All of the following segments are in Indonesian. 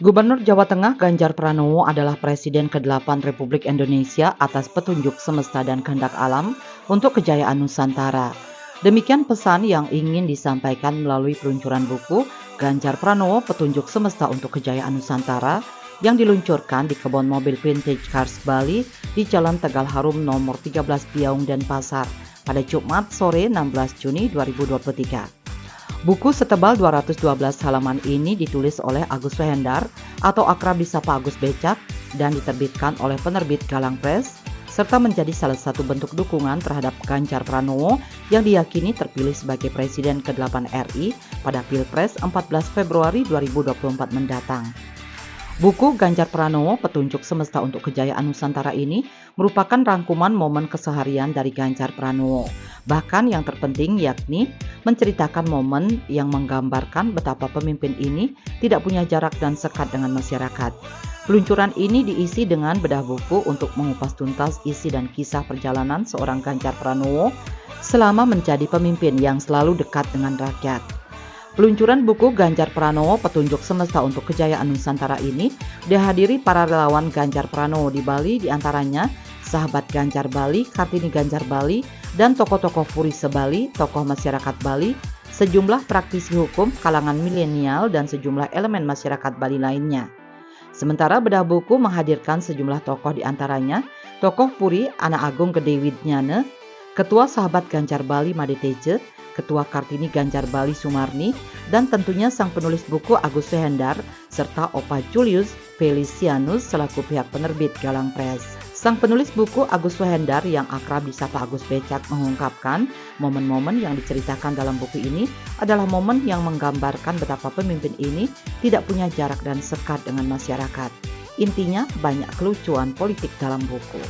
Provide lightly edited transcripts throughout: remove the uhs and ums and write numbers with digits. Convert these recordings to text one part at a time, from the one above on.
Gubernur Jawa Tengah Ganjar Pranowo adalah Presiden ke-8 Republik Indonesia atas petunjuk semesta dan kehendak alam untuk kejayaan Nusantara. Demikian pesan yang ingin disampaikan melalui peluncuran buku Ganjar Pranowo Petunjuk Semesta untuk Kejayaan Nusantara yang diluncurkan di kebun mobil Vintage Cars Bali di Jalan Tegal Harum nomor 13 Piaung Denpasar pada Jumat sore 16 Juni 2023. Buku setebal 212 halaman ini ditulis oleh Agus Wehendar atau akrab disapa Agus Becak dan diterbitkan oleh penerbit Galang Press serta menjadi salah satu bentuk dukungan terhadap Ganjar Pranowo yang diyakini terpilih sebagai Presiden ke-8 RI pada Pilpres 14 Februari 2024 mendatang. Buku Ganjar Pranowo Petunjuk Semesta untuk Kejayaan Nusantara ini merupakan rangkuman momen keseharian dari Ganjar Pranowo. Bahkan yang terpenting yakni menceritakan momen yang menggambarkan betapa pemimpin ini tidak punya jarak dan sekat dengan masyarakat. Peluncuran ini diisi dengan bedah buku untuk mengupas tuntas isi dan kisah perjalanan seorang Ganjar Pranowo selama menjadi pemimpin yang selalu dekat dengan rakyat. Peluncuran buku Ganjar Pranowo Petunjuk Semesta untuk Kejayaan Nusantara ini dihadiri para relawan Ganjar Pranowo di Bali, diantaranya sahabat Ganjar Bali, Kartini Ganjar Bali, dan tokoh-tokoh Puri Sebali, tokoh masyarakat Bali, sejumlah praktisi hukum, kalangan milenial, dan sejumlah elemen masyarakat Bali lainnya. Sementara bedah buku menghadirkan sejumlah tokoh diantaranya tokoh Puri Ana Agung Gede Widnyane, Ketua Sahabat Ganjar Bali Made Teje, Ketua Kartini Ganjar Bali Sumarni, dan tentunya sang penulis buku Agus Wehendar, serta Opa Julius Felicianus selaku pihak penerbit Galang Press. Sang penulis buku Agus Wehendar yang akrab disapa Agus Becak mengungkapkan momen-momen yang diceritakan dalam buku ini adalah momen yang menggambarkan betapa pemimpin ini tidak punya jarak dan sekat dengan masyarakat. Intinya banyak kelucuan politik dalam buku.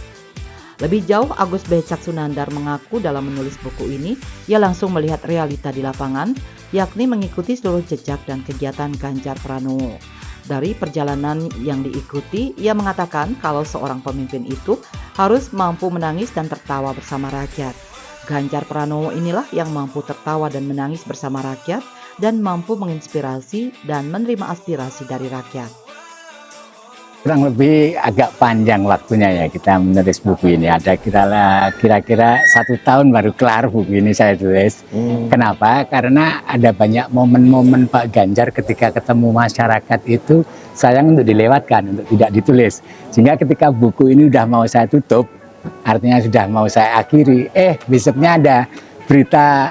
Lebih jauh, Agus Becak Sunandar mengaku dalam menulis buku ini, ia langsung melihat realita di lapangan, yakni mengikuti seluruh jejak dan kegiatan Ganjar Pranowo. Dari perjalanan yang diikuti, ia mengatakan kalau seorang pemimpin itu harus mampu menangis dan tertawa bersama rakyat. Ganjar Pranowo inilah yang mampu tertawa dan menangis bersama rakyat dan mampu menginspirasi dan menerima aspirasi dari rakyat. Kurang lebih agak panjang waktunya ya kita menulis buku ini. Ada kira-kira 1 tahun baru kelar buku ini saya tulis. Kenapa? Karena ada banyak momen-momen Pak Ganjar ketika ketemu masyarakat itu sayang untuk dilewatkan, untuk tidak ditulis. Sehingga ketika buku ini sudah mau saya tutup, artinya sudah mau saya akhiri, besoknya ada berita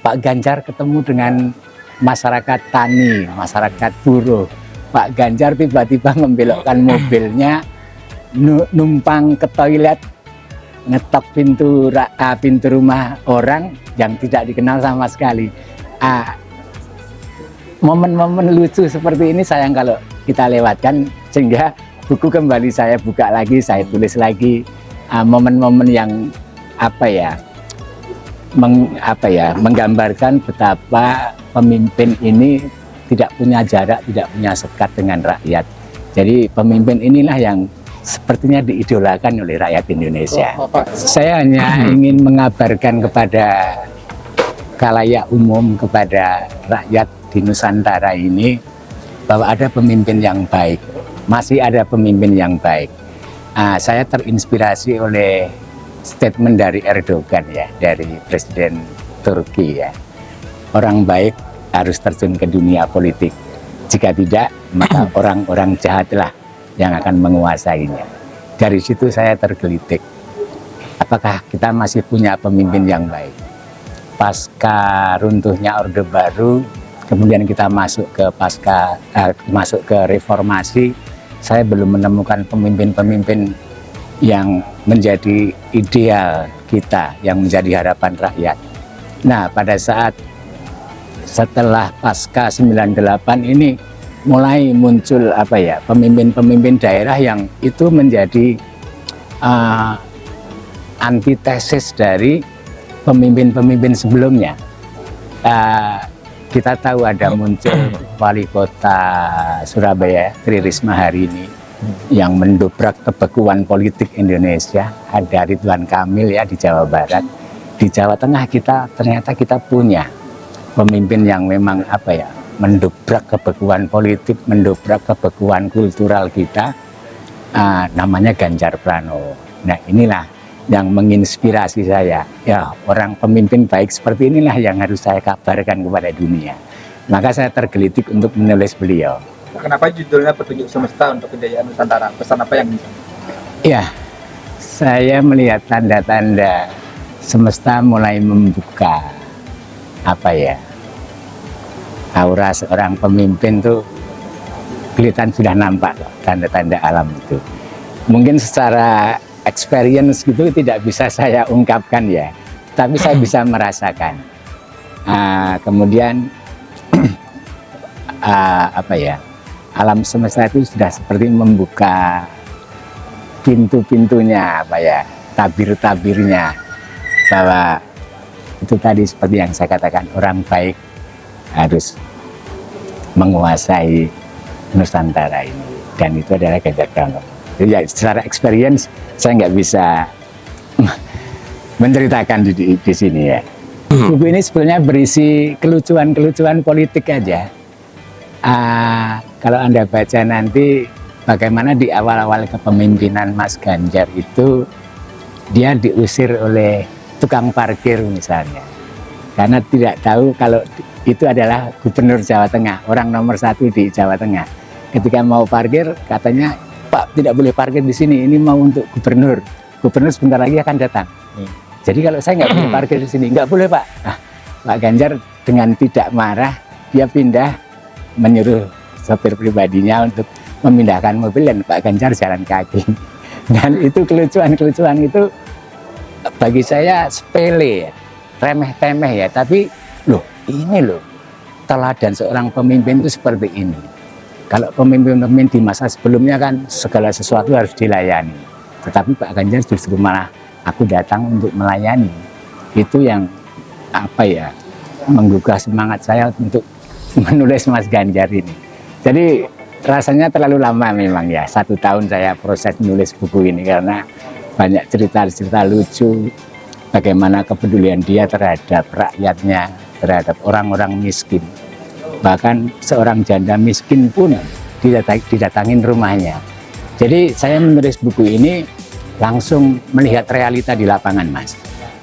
Pak Ganjar ketemu dengan masyarakat tani, masyarakat buruh. Pak Ganjar tiba-tiba membelokkan mobilnya, numpang ke toilet, ngetok pintu rumah orang yang tidak dikenal sama sekali. Momen-momen lucu seperti ini sayang kalau kita lewatkan, sehingga buku kembali saya buka lagi, saya tulis lagi momen-momen yang menggambarkan betapa pemimpin ini tidak punya jarak, tidak punya sekat dengan rakyat. Jadi pemimpin inilah yang sepertinya diidolakan oleh rakyat Indonesia. Saya hanya ingin mengabarkan kepada khalayak umum, kepada rakyat di Nusantara ini, bahwa ada pemimpin yang baik, masih ada pemimpin yang baik. Saya terinspirasi oleh statement dari Erdogan ya, dari Presiden Turki ya. Orang baik harus terjun ke dunia politik. Jika tidak, maka orang-orang jahatlah yang akan menguasainya. Dari situ saya tergelitik. Apakah kita masih punya pemimpin yang baik? Pasca runtuhnya Orde Baru, kemudian kita masuk ke reformasi, saya belum menemukan pemimpin-pemimpin yang menjadi ideal kita, yang menjadi harapan rakyat. Nah, pada saat setelah pasca 98 ini mulai muncul pemimpin-pemimpin daerah yang itu menjadi antitesis dari pemimpin-pemimpin sebelumnya. Kita tahu ada muncul wali kota Surabaya, Tri Risma hari ini, yang mendobrak kebekuan politik Indonesia. Ada Ridwan Kamil ya di Jawa Barat. Di Jawa Tengah ternyata kita punya pemimpin yang memang mendobrak kebekuan politik, mendobrak kebekuan kultural kita, namanya Ganjar Pranowo. Nah inilah yang menginspirasi saya. Ya, orang pemimpin baik seperti inilah yang harus saya kabarkan kepada dunia. Maka saya tergelitik untuk menulis beliau. Kenapa judulnya Petunjuk Semesta untuk Kejayaan Nusantara? Pesan apa yang bisa? Ya, saya melihat tanda-tanda semesta mulai membuka aura seorang pemimpin tuh kelihatan sudah nampak tanda-tanda alam itu. Mungkin secara experience gitu tidak bisa saya ungkapkan ya, tapi saya bisa merasakan. Kemudian alam semesta itu sudah seperti membuka pintu-pintunya, tabir-tabirnya, bahwa itu tadi seperti yang saya katakan, orang baik harus menguasai Nusantara ini, dan itu adalah Ganjar Pranowo. Jadi ya, secara experience saya nggak bisa menceritakan di sini ya. Buku ini sebenarnya berisi kelucuan-kelucuan politik aja. Kalau Anda baca nanti bagaimana di awal-awal kepemimpinan Mas Ganjar itu dia diusir oleh tukang parkir misalnya, karena tidak tahu kalau itu adalah gubernur Jawa Tengah, orang nomor 1 di Jawa Tengah. Ketika mau parkir katanya, Pak tidak boleh parkir di sini, ini mau untuk gubernur. Gubernur sebentar lagi akan datang. Jadi kalau saya nggak boleh parkir di sini, nggak boleh Pak. Nah, Pak Ganjar dengan tidak marah dia pindah, menyuruh sopir pribadinya untuk memindahkan mobil dan Pak Ganjar jalan kaki. Dan itu kelucuan-kelucuan itu bagi saya sepele, remeh-temeh ya. Tapi ini teladan seorang pemimpin itu seperti ini. Kalau pemimpin-pemimpin di masa sebelumnya kan segala sesuatu harus dilayani. Tetapi Pak Ganjar justru malah aku datang untuk melayani. Itu yang menggugah semangat saya untuk menulis Mas Ganjar ini. Jadi rasanya terlalu lama memang ya, 1 tahun saya proses menulis buku ini karena banyak cerita-cerita lucu bagaimana kepedulian dia terhadap rakyatnya, terhadap orang-orang miskin. Bahkan seorang janda miskin pun didatangin rumahnya. Jadi saya menulis buku ini langsung melihat realita di lapangan, Mas.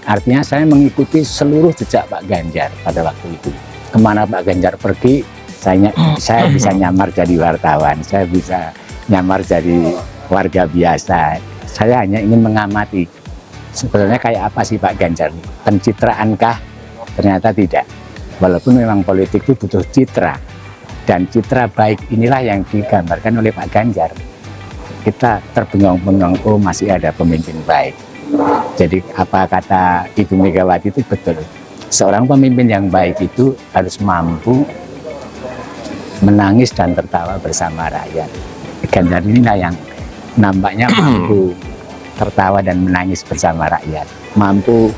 Artinya saya mengikuti seluruh jejak Pak Ganjar pada waktu itu. Kemana Pak Ganjar pergi, saya bisa nyamar jadi wartawan, saya bisa nyamar jadi warga biasa. Saya hanya ingin mengamati sebenarnya kayak apa sih Pak Ganjar, pencitraankah? Ternyata tidak. Walaupun memang politik itu butuh citra, dan citra baik inilah yang digambarkan oleh Pak Ganjar. Kita terbengong-bengong, oh masih ada pemimpin baik. Jadi apa kata Ibu Megawati itu betul. Seorang pemimpin yang baik itu harus mampu menangis dan tertawa bersama rakyat. Ganjar inilah yang nampaknya mampu tertawa dan menangis bersama rakyat. Mampu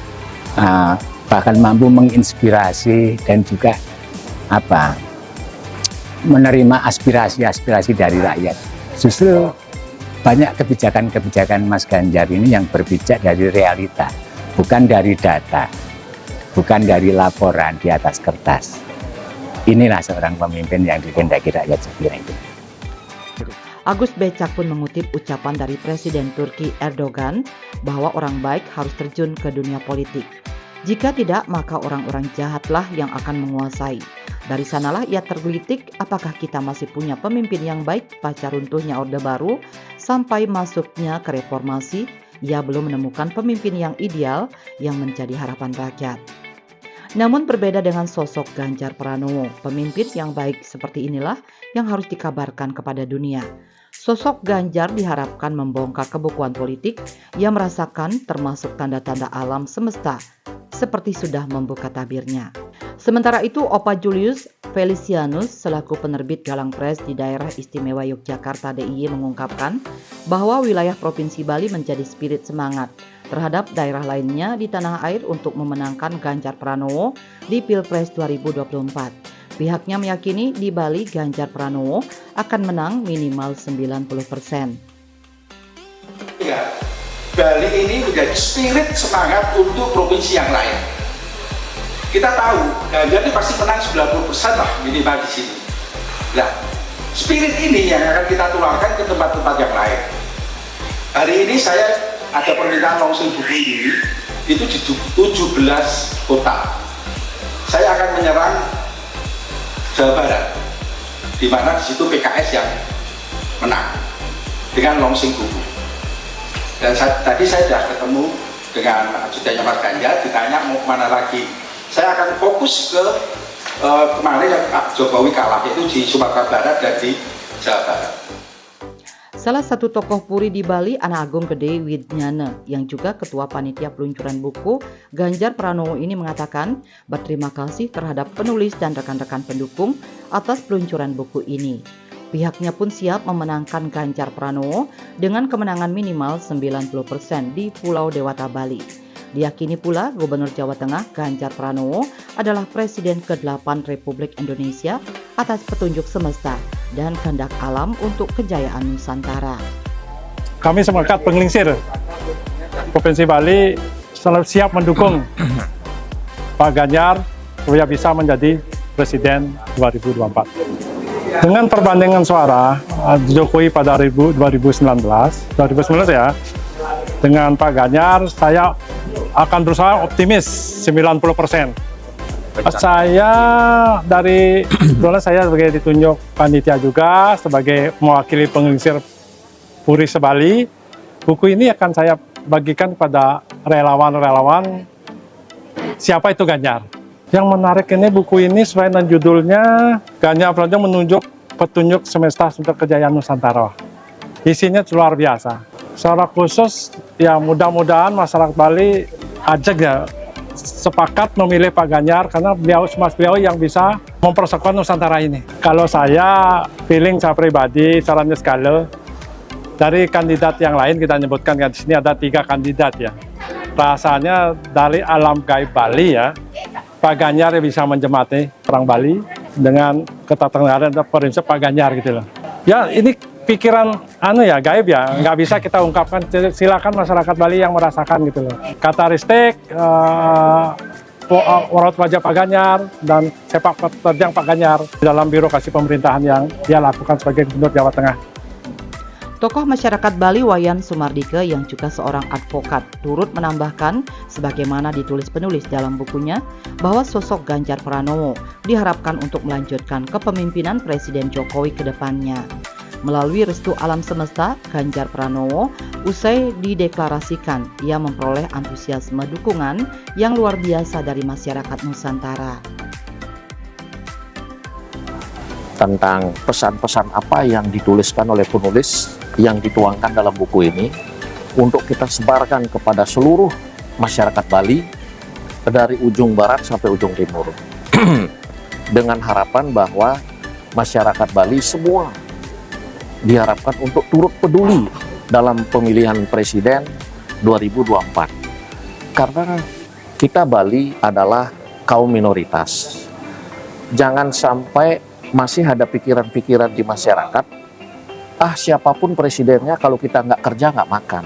bahkan mampu menginspirasi dan juga menerima aspirasi-aspirasi dari rakyat. Justru banyak kebijakan-kebijakan Mas Ganjar ini yang berpijak dari realita, bukan dari data, bukan dari laporan di atas kertas. Inilah seorang pemimpin yang dikehendaki rakyat, saya kira itu. Agus Becak pun mengutip ucapan dari Presiden Turki Erdogan bahwa orang baik harus terjun ke dunia politik. Jika tidak, maka orang-orang jahatlah yang akan menguasai. Dari sanalah ia tergelitik, apakah kita masih punya pemimpin yang baik pasca runtuhnya Orde Baru sampai masuknya ke reformasi, ia belum menemukan pemimpin yang ideal yang menjadi harapan rakyat. Namun berbeda dengan sosok Ganjar Pranowo, pemimpin yang baik seperti inilah yang harus dikabarkan kepada dunia. Sosok Ganjar diharapkan membongkar kebekuan politik yang merasakan termasuk tanda-tanda alam semesta, seperti sudah membuka tabirnya. Sementara itu, Opa Julius Felicianus selaku penerbit Galang Press di Daerah Istimewa Yogyakarta DIY mengungkapkan bahwa wilayah Provinsi Bali menjadi spirit semangat terhadap daerah lainnya di tanah air untuk memenangkan Ganjar Pranowo di Pilpres 2024. Pihaknya meyakini di Bali Ganjar Pranowo akan menang minimal 90%. Ya, Bali ini menjadi spirit semangat untuk provinsi yang lain. kita tahu Ganjar ini pasti menang 90% lah minimal di sini. Nah, spirit ini yang akan kita tularkan ke tempat-tempat yang lain. Hari ini saya ada permintaan langsung buku ini, itu di 17 kota. Saya akan menyerang Jawa Barat, di mana di situ PKS yang menang dengan launching buku. Dan tadi saya sudah ketemu dengan ajudannya Mas Ganjar, ditanya mau kemana lagi. Saya akan fokus ke kemarin yang Pak Jokowi kalah, yaitu di Sumatera Barat dan di Jawa Barat. Salah satu tokoh Puri di Bali, Ana Agung Gede Widnyana, yang juga ketua panitia peluncuran buku Ganjar Pranowo ini mengatakan berterima kasih terhadap penulis dan rekan-rekan pendukung atas peluncuran buku ini. Pihaknya pun siap memenangkan Ganjar Pranowo dengan kemenangan minimal 90% di Pulau Dewata, Bali. Diyakini pula Gubernur Jawa Tengah Ganjar Pranowo adalah Presiden ke-8 Republik Indonesia atas petunjuk semesta dan kehendak alam untuk kejayaan Nusantara. Kami sepakat penglingsir Provinsi Bali selalu siap mendukung Pak Ganjar supaya bisa menjadi Presiden 2024. Dengan perbandingan suara Jokowi pada 2019 ya, dengan Pak Ganjar saya akan berusaha optimis 90%. Saya dari dulu saya sebagai ditunjuk panitia juga sebagai mewakili penglingsir Puri Sebali. Buku ini akan saya bagikan kepada relawan-relawan siapa itu Ganjar. Yang menarik ini buku ini sesuai dengan judulnya Ganjar Pranowo menunjuk petunjuk semesta untuk kejayaan Nusantara. Isinya luar biasa. Secara khusus ya mudah-mudahan masyarakat Bali ajak ya sepakat memilih Pak Ganjar karena beliau yang bisa mempersatukan Nusantara ini. Kalau saya feeling saya pribadi, caranya segala dari kandidat yang lain kita nyebutkan kan di sini ada 3 kandidat ya. Rasanya dari alam gaib Bali ya, Pak Ganjar yang bisa menjemati orang Bali dengan ketatanegaraan dan prinsip Pak Ganjar gitu loh. Ya ini pikiran gaib ya, nggak bisa kita ungkapkan. Silakan masyarakat Bali yang merasakan gitu loh. Karakteristik raut wajah Pak Ganjar dan sepak terjang Pak Ganjar dalam birokrasi pemerintahan yang dia lakukan sebagai Gubernur Jawa Tengah. Tokoh masyarakat Bali Wayan Sumardike yang juga seorang advokat turut menambahkan sebagaimana ditulis penulis dalam bukunya bahwa sosok Ganjar Pranowo diharapkan untuk melanjutkan kepemimpinan Presiden Jokowi ke depannya. Melalui restu alam semesta, Ganjar Pranowo usai dideklarasikan, ia memperoleh antusiasme dukungan yang luar biasa dari masyarakat Nusantara. Tentang pesan-pesan apa yang dituliskan oleh penulis yang dituangkan dalam buku ini untuk kita sebarkan kepada seluruh masyarakat Bali dari ujung barat sampai ujung timur dengan harapan bahwa masyarakat Bali semua diharapkan untuk turut peduli dalam pemilihan presiden 2024 karena kita Bali adalah kaum minoritas. Jangan sampai masih ada pikiran-pikiran di masyarakat, siapapun presidennya kalau kita nggak kerja nggak makan.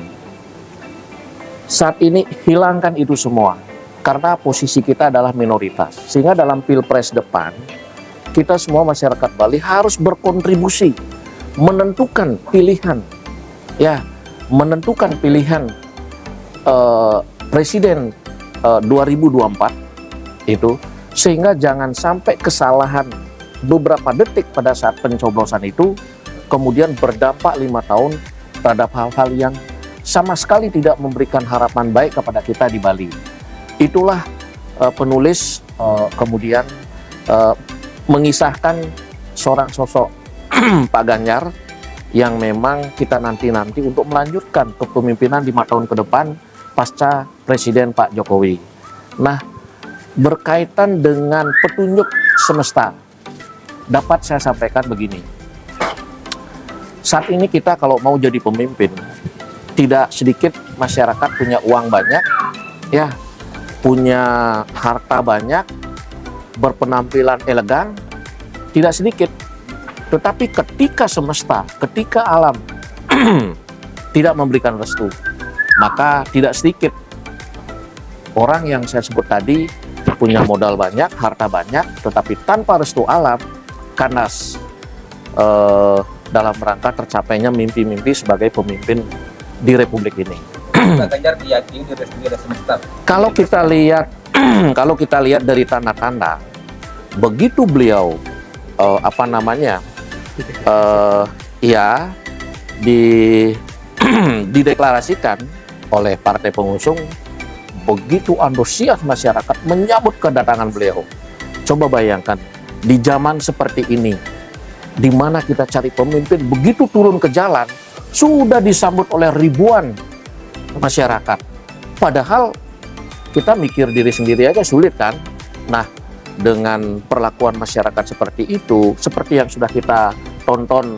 Saat ini hilangkan itu semua, karena posisi kita adalah minoritas. Sehingga dalam pilpres depan, kita semua masyarakat Bali harus berkontribusi, menentukan pilihan, presiden 2024 itu, sehingga jangan sampai kesalahan beberapa detik pada saat pencoblosan itu kemudian berdampak 5 tahun terhadap hal-hal yang sama sekali tidak memberikan harapan baik kepada kita di Bali. Itulah penulis kemudian mengisahkan seorang sosok Pak Ganjar yang memang kita nanti-nanti untuk melanjutkan kepemimpinan 5 tahun ke depan pasca Presiden Pak Jokowi. Nah, berkaitan dengan petunjuk semesta, dapat saya sampaikan begini. Saat ini kita kalau mau jadi pemimpin, tidak sedikit masyarakat punya uang banyak, punya harta banyak, berpenampilan elegan, tidak sedikit. Tetapi ketika semesta, ketika alam tidak memberikan restu, maka tidak sedikit orang yang saya sebut tadi punya modal banyak, harta banyak, tetapi tanpa restu alam, kandas dalam rangka tercapainya mimpi-mimpi sebagai pemimpin di Republik ini. Pak Ganjar diyakini direstui oleh semesta. Kalau kita lihat, kalau kita lihat dari tanda-tanda, begitu beliau dideklarasikan oleh partai pengusung, begitu antusias masyarakat menyambut kedatangan beliau. Coba bayangkan di zaman seperti ini, di mana kita cari pemimpin, begitu turun ke jalan sudah disambut oleh ribuan masyarakat. Padahal kita mikir diri sendiri aja sulit kan. Nah, dengan perlakuan masyarakat seperti itu, seperti yang sudah kita tonton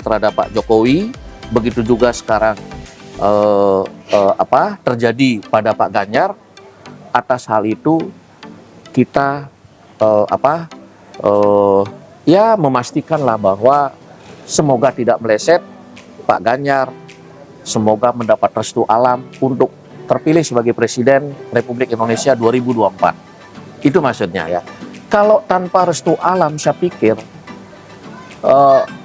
terhadap Pak Jokowi, begitu juga sekarang terjadi pada Pak Ganjar. Atas hal itu kita memastikanlah bahwa semoga tidak meleset Pak Ganjar, semoga mendapat restu alam untuk terpilih sebagai Presiden Republik Indonesia 2024. Itu maksudnya ya. Kalau tanpa restu alam, saya pikir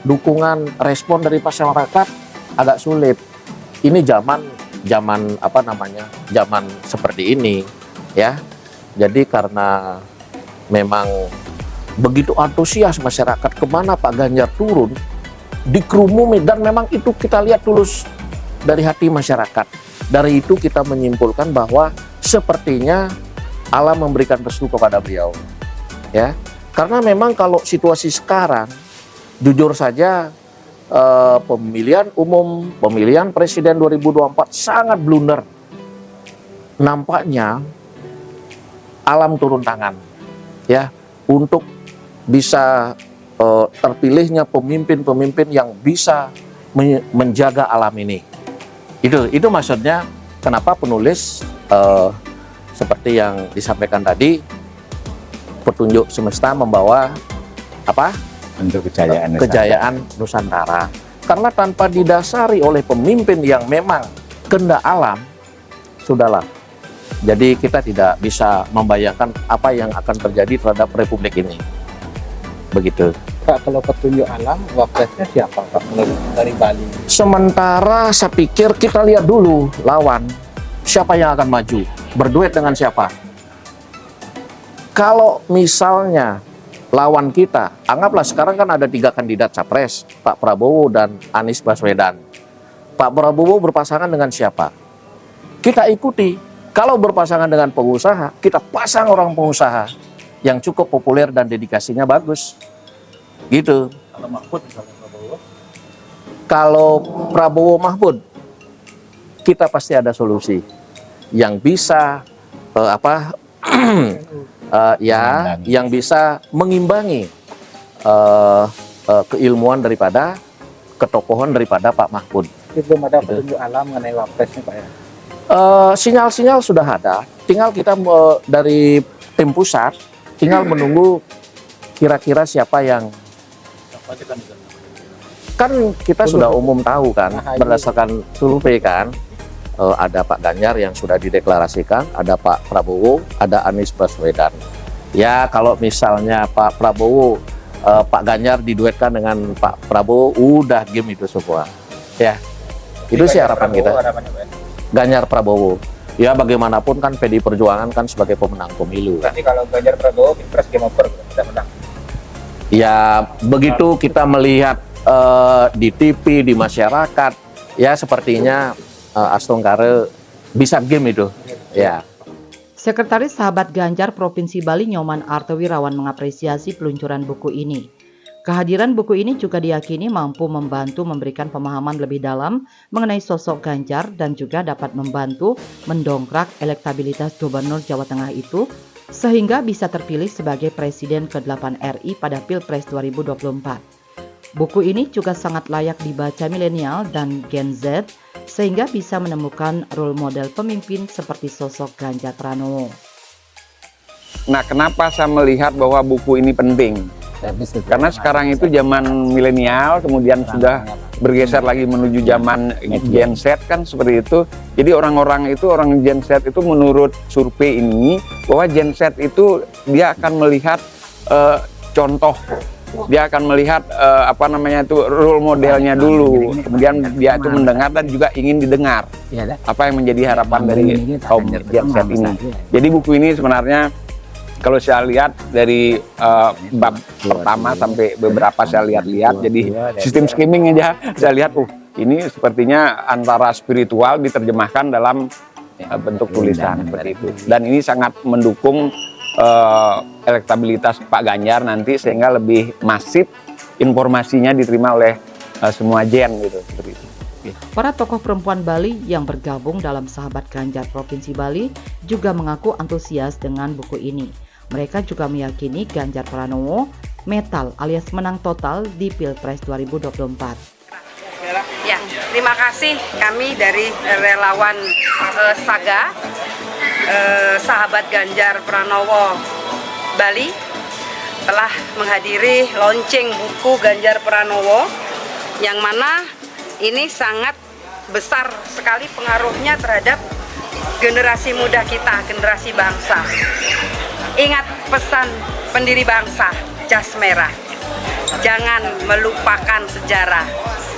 dukungan respon dari masyarakat agak sulit. Ini zaman seperti ini ya. Jadi karena memang begitu antusias masyarakat kemana Pak Ganjar turun, dikerumuni, dan memang itu kita lihat tulus dari hati masyarakat. Dari itu kita menyimpulkan bahwa sepertinya Allah memberikan restu kepada beliau ya. Karena memang kalau situasi sekarang, jujur saja, pemilihan umum, pemilihan presiden 2024 sangat blunder. Nampaknya alam turun tangan ya untuk bisa terpilihnya pemimpin-pemimpin yang bisa menjaga alam ini. Itu maksudnya kenapa penulis seperti yang disampaikan tadi, petunjuk semesta membawa Untuk kejayaan Nusantara. Karena tanpa didasari oleh pemimpin yang memang kehendak alam, sudahlah. Jadi kita tidak bisa membayangkan apa yang akan terjadi terhadap Republik ini. Begitu. Pak, kalau petunjuk alam, wapresnya siapa Pak dari Bali? Sementara saya pikir kita lihat dulu lawan, siapa yang akan maju, berduet dengan siapa. Kalau misalnya lawan kita, anggaplah sekarang kan ada 3 kandidat capres, Pak Prabowo dan Anies Baswedan. Pak Prabowo berpasangan dengan siapa? Kita ikuti. Kalau berpasangan dengan pengusaha, kita pasang orang pengusaha yang cukup populer dan dedikasinya bagus. Gitu. Kalau Mahfud misalnya Prabowo? Kalau Prabowo Mahfud, kita pasti ada solusi yang bisa yang bisa mengimbangi keilmuan daripada ketokohan daripada Pak Mahfud. Itu belum ada petunjuk alam mengenai wapresnya Pak ya? Sinyal-sinyal sudah ada, tinggal kita dari tim pusat tinggal menunggu kira-kira siapa yang kan kita sudah umum tahu kan, berdasarkan survei kan, ada Pak Ganjar yang sudah dideklarasikan, ada Pak Prabowo, ada Anies Baswedan. Ya kalau misalnya Pak Prabowo, Pak Ganjar diduetkan dengan Pak Prabowo, udah game itu semua. Ya, itu sih harapan kita. Ganjar Prabowo. Ya bagaimanapun kan PDI Perjuangan kan sebagai pemenang pemilu. Berarti kalau Ganjar Prabowo, Pilpres game over, kita menang. Ya begitu kita melihat di TV, di masyarakat, ya sepertinya Astongkare bisa game itu. Ya. Sekretaris Sahabat Ganjar Provinsi Bali Nyoman Artewirawan mengapresiasi peluncuran buku ini. Kehadiran buku ini juga diyakini mampu membantu memberikan pemahaman lebih dalam mengenai sosok Ganjar dan juga dapat membantu mendongkrak elektabilitas Gubernur Jawa Tengah itu sehingga bisa terpilih sebagai Presiden ke-8 RI pada Pilpres 2024. Buku ini juga sangat layak dibaca milenial dan Gen Z sehingga bisa menemukan role model pemimpin seperti sosok Ganjar Pranowo. Nah, kenapa saya melihat bahwa buku ini penting? Karena sekarang itu zaman milenial, kemudian sudah bergeser lagi menuju zaman Gen Z kan seperti itu. Jadi orang Gen Z itu menurut survei ini bahwa Gen Z itu dia akan melihat contoh, dia akan melihat role modelnya dulu, kemudian dia itu mendengar dan juga ingin didengar apa yang menjadi harapan dari kaum Gen Z ini. Jadi buku ini sebenarnya kalau saya lihat dari bab pertama sampai beberapa saya lihat-lihat, jadi sistem skimming aja saya lihat, ini sepertinya antara spiritual diterjemahkan dalam bentuk tulisan seperti itu. Dan ini sangat mendukung elektabilitas Pak Ganjar nanti sehingga lebih masif informasinya diterima oleh semua gen gitu seperti itu. Para tokoh perempuan Bali yang bergabung dalam Sahabat Ganjar Provinsi Bali juga mengaku antusias dengan buku ini. Mereka juga meyakini Ganjar Pranowo metal alias menang total di Pilpres 2024. Ya, terima kasih kami dari relawan Saga, Sahabat Ganjar Pranowo Bali telah menghadiri launching buku Ganjar Pranowo yang mana ini sangat besar sekali pengaruhnya terhadap generasi muda kita, generasi bangsa. Ingat pesan pendiri bangsa, jas merah. Jangan melupakan sejarah.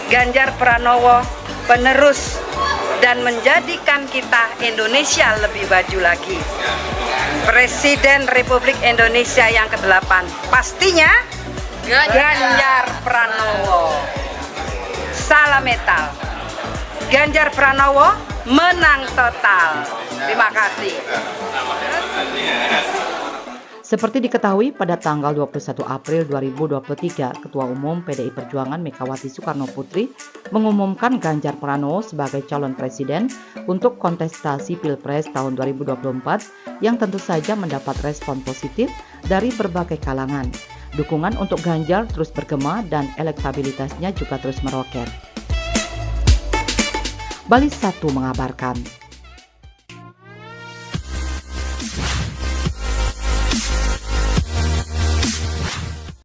Ganjar Pranowo penerus dan menjadikan kita Indonesia lebih maju lagi. Presiden Republik Indonesia yang ke-8 pastinya Ganjar Pranowo. Salam metal. Ganjar Pranowo menang total. Terima kasih. Seperti diketahui pada tanggal 21 April 2023, Ketua Umum PDI Perjuangan Megawati Soekarno Putri mengumumkan Ganjar Pranowo sebagai calon presiden untuk kontestasi Pilpres tahun 2024 yang tentu saja mendapat respon positif dari berbagai kalangan. Dukungan untuk Ganjar terus bergema dan elektabilitasnya juga terus meroket. Bali 1 mengabarkan.